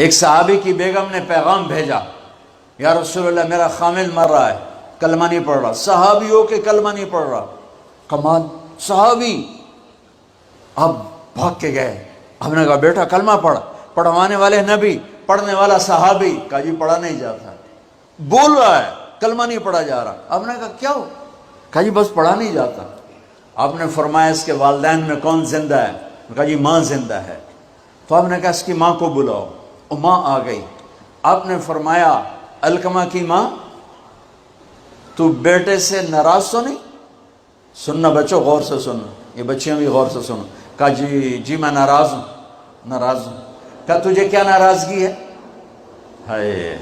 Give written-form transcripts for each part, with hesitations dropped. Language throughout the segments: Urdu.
ایک صحابی کی بیگم نے پیغام بھیجا، یا رسول اللہ میرا خامل مر رہا ہے، کلمہ نہیں پڑھ رہا۔ صحابی ہو کے کلمہ نہیں پڑھ رہا، کمال، صحابی۔ اب بھاگ کے گئے، ہم نے کہا بیٹا کلمہ پڑھ، پڑھوانے والے نبی، پڑھنے والا صحابی۔ کہا جی پڑھا نہیں جاتا، بول رہا ہے کلمہ نہیں پڑھا جا رہا۔ ہم نے کہا کیا ہو؟ کہا جی بس پڑھا نہیں جاتا۔ آپ نے فرمایا اس کے والدین میں کون زندہ ہے؟ کہا جی ماں زندہ ہے۔ تو آپ نے کہا اس کی ماں کو بلاؤ، اور ماں آ گئی۔ آپ نے فرمایا علقمہ کی ماں تو بیٹے سے ناراض تو نہیں؟ سننا بچوں، غور سے سننا، یہ بچیاں بھی غور سے سنو۔ کہا جی میں ناراض ہوں، ناراض ہوں۔ کہا تجھے کیا ناراضگی ہے؟ ہائے،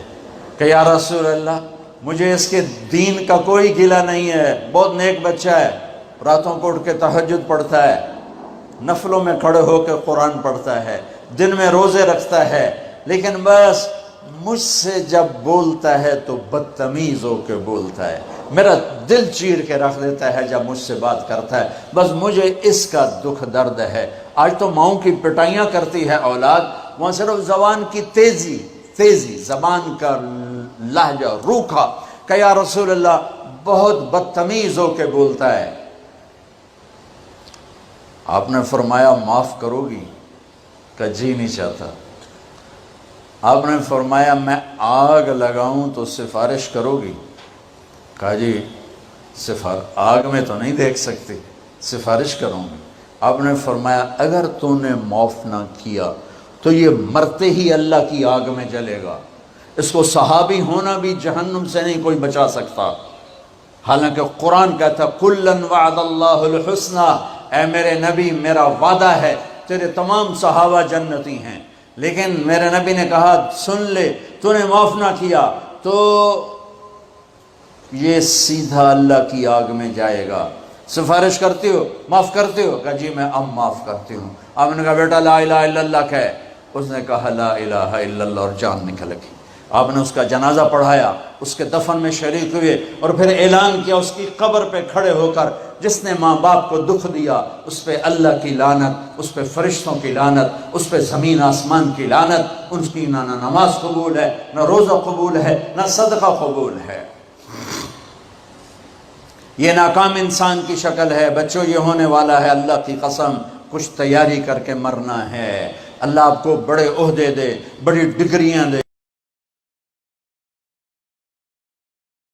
کہ یا رسول اللہ مجھے اس کے دین کا کوئی گلہ نہیں ہے، بہت نیک بچہ ہے، راتوں کو اٹھ کے تہجد پڑھتا ہے، نفلوں میں کھڑے ہو کے قرآن پڑھتا ہے، دن میں روزے رکھتا ہے، لیکن بس مجھ سے جب بولتا ہے تو بدتمیز ہو کے بولتا ہے، میرا دل چیر کے رکھ دیتا ہے جب مجھ سے بات کرتا ہے، بس مجھے اس کا دکھ درد ہے۔ آج تو ماؤں کی پٹائیاں کرتی ہے اولاد، وہاں صرف زبان کی تیزی، زبان کا لہجہ روکھا، کہ یا رسول اللہ بہت بدتمیز ہو کے بولتا ہے۔ آپ نے فرمایا معاف کرو گی؟ کہ جی نہیں چاہتا۔ آپ نے فرمایا میں آگ لگاؤں تو سفارش کرو گی؟ کہا جی آگ میں تو نہیں دیکھ سکتی، سفارش کروں گی۔ آپ نے فرمایا اگر تو نے معاف نہ کیا تو یہ مرتے ہی اللہ کی آگ میں جلے گا، اس کو صحابی ہونا بھی جہنم سے نہیں کوئی بچا سکتا۔ حالانکہ قرآن کہتا کُلًّا وعد اللہ الحسنى، اے میرے نبی میرا وعدہ ہے تیرے تمام صحابہ جنتی ہیں، لیکن میرے نبی نے کہا سن لے، تو نے معاف نہ کیا تو یہ سیدھا اللہ کی آگ میں جائے گا۔ سفارش کرتے ہو، معاف کرتے ہو؟ کہا جی میں اب معاف کرتی ہوں۔ آپ نے کہا بیٹا لا الہ الا اللہ کہے۔ اس نے کہا لا الہ الا اللہ اور جان نکل گئی۔ آپ نے اس کا جنازہ پڑھایا، اس کے دفن میں شریک ہوئے، اور پھر اعلان کیا اس کی قبر پہ کھڑے ہو کر جس نے ماں باپ کو دکھ دیا اس پہ اللہ کی لعنت، اس پہ فرشتوں کی لعنت، اس پہ زمین آسمان کی لعنت، ان کی نہ نماز قبول ہے، نہ روزہ قبول ہے، نہ صدقہ قبول ہے۔ یہ ناکام انسان کی شکل ہے۔ بچوں یہ ہونے والا ہے، اللہ کی قسم کچھ تیاری کر کے مرنا ہے۔ اللہ آپ کو بڑے عہدے دے، بڑی ڈگریاں دے۔